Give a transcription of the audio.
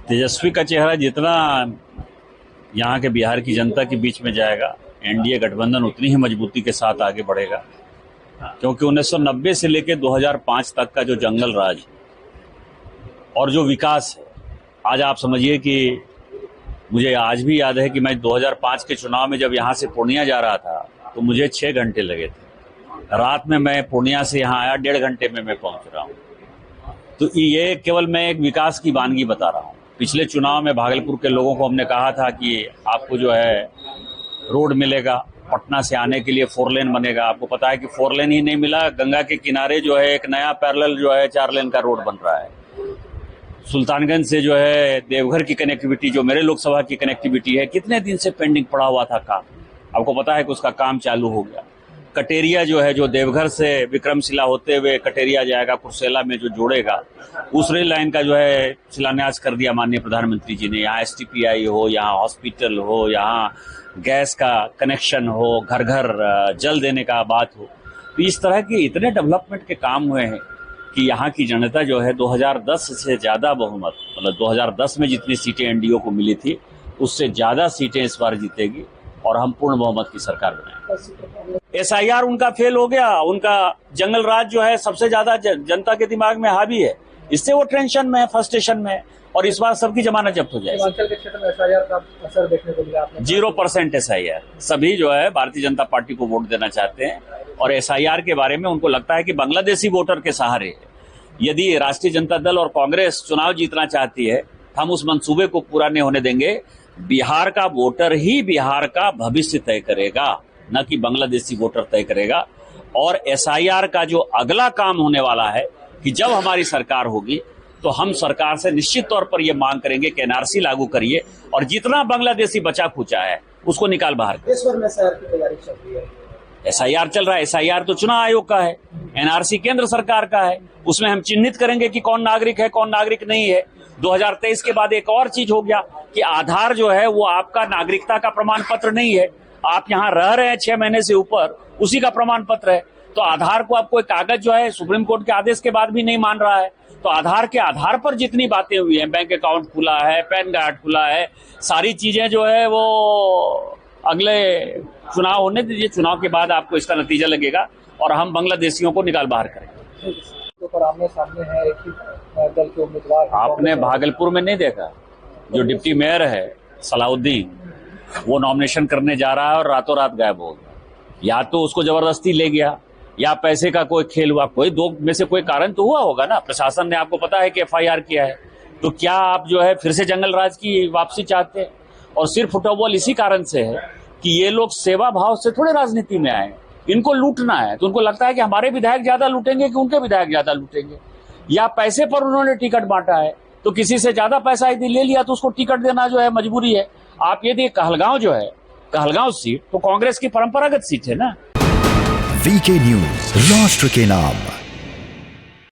तेजस्वी का चेहरा जितना यहाँ के बिहार की जनता के बीच में जाएगा, एनडीए गठबंधन उतनी ही मजबूती के साथ आगे बढ़ेगा। क्योंकि 1990 से लेकर 2005 तक का जो जंगल राज और जो विकास है, आज आप समझिए कि मुझे आज भी याद है कि मैं 2005 के चुनाव में जब यहाँ से पूर्णिया जा रहा था तो मुझे 6 घंटे लगे थे। रात में मैं पूर्णिया से यहाँ आया, 1.5 घंटे में मैं पहुँच रहा हूँ। तो ये केवल मैं एक विकास की वानगी बता रहा हूँ। पिछले चुनाव में भागलपुर के लोगों को हमने कहा था कि आपको जो है रोड मिलेगा, पटना से आने के लिए 4 लेन बनेगा। आपको पता है कि 4 लेन ही नहीं मिला। गंगा के किनारे जो है एक नया पैरेलल जो है 4 लेन का रोड बन रहा है। सुल्तानगंज से जो है देवघर की कनेक्टिविटी, जो मेरे लोकसभा की कनेक्टिविटी है, कितने दिन से पेंडिंग पड़ा हुआ था काम, आपको पता है कि उसका काम चालू हो गया। कटेरिया जो है, जो देवघर से विक्रमशिला होते हुए कटेरिया जाएगा, कुर्सेला में जो जोड़ेगा, उस रेल लाइन का जो है शिलान्यास कर दिया माननीय प्रधानमंत्री जी ने। यहाँ STPI हो, यहाँ हॉस्पिटल हो, यहाँ गैस का कनेक्शन हो, घर घर जल देने का बात हो। तो इस तरह के इतने डेवलपमेंट के काम हुए हैं कि यहाँ की जनता जो है 2010 से ज्यादा बहुमत, मतलब 2010 में जितनी सीटें एनडीए को मिली थी उससे ज्यादा सीटें इस बार जीतेगी और हम पूर्ण बहुमत की सरकार बनाएंगे। SIR उनका फेल हो गया, उनका जंगल राज जो है सबसे ज्यादा जनता के दिमाग में हावी है, इससे वो टेंशन में है, फ्रस्ट्रेशन में है, और इस बार सबकी जमानत जब्त हो जाएगी। हिमाचल के क्षेत्र में SIR का असर देखने को मिला, 0% SIR। सभी जो है भारतीय जनता पार्टी को वोट देना चाहते हैं और SIR के बारे में उनको लगता है कि बांग्लादेशी वोटर के सहारे है। यदि राष्ट्रीय जनता दल और कांग्रेस चुनाव जीतना चाहती है, हम उस मंसूबे को पूरा नहीं होने देंगे। बिहार का वोटर ही बिहार का भविष्य तय करेगा, न कि बांग्लादेशी वोटर तय करेगा। और SIR का जो अगला काम होने वाला है कि जब हमारी सरकार होगी तो हम सरकार से निश्चित तौर पर यह मांग करेंगे कि NRC लागू करिए और जितना बांग्लादेशी बचा खुचा है उसको निकाल बाहर। देशभर में SIR की तैयारी चल रही है। SIR चल रहा है। SIR तो चुनाव आयोग का है, NRC केंद्र सरकार का है। उसमें हम चिन्हित करेंगे कि कौन नागरिक है, कौन नागरिक नहीं है। 2023 के बाद एक और चीज हो गया कि आधार जो है वो आपका नागरिकता का प्रमाण पत्र नहीं है। आप यहाँ रह रहे हैं 6 महीने से ऊपर, उसी का प्रमाण पत्र है। तो आधार को आपको एक कागज जो है सुप्रीम कोर्ट के आदेश के बाद भी नहीं मान रहा है। तो आधार के आधार पर जितनी बातें हुई हैं, बैंक अकाउंट खुला है, पैन कार्ड खुला है, सारी चीजें जो है वो अगले चुनाव होने दीजिए। चुनाव के बाद आपको इसका नतीजा लगेगा और हम बांग्लादेशियों को निकाल बाहर करेंगे। तो आमने सामने है एक ही दल के उम्मीदवार। आपने भागलपुर में नहीं देखा, जो डिप्टी मेयर है सलाउद्दीन, वो नॉमिनेशन करने जा रहा है और रातों रात गायब हो गया। या तो उसको जबरदस्ती ले गया या पैसे का कोई खेल हुआ, कोई दो में से कोई कारण तो हुआ होगा ना। प्रशासन ने, आपको पता है कि FIR किया है। तो क्या आप जो है फिर से जंगल राज की वापसी चाहते हैं? और सिर्फ फुटबॉल इसी कारण से है कि ये लोग सेवा भाव से थोड़े राजनीति में आए, इनको लूटना है। तो उनको लगता है कि हमारे विधायक ज्यादा लूटेंगे कि उनके विधायक ज्यादा लूटेंगे, या पैसे पर उन्होंने टिकट बांटा है तो किसी से ज्यादा पैसा यदि ले लिया तो उसको टिकट देना जो है मजबूरी है। आप ये देखिए, कहलगांव जो है, कहलगांव सीट तो कांग्रेस की परंपरागत सीट है ना। VK न्यूज, राष्ट्र के नाम।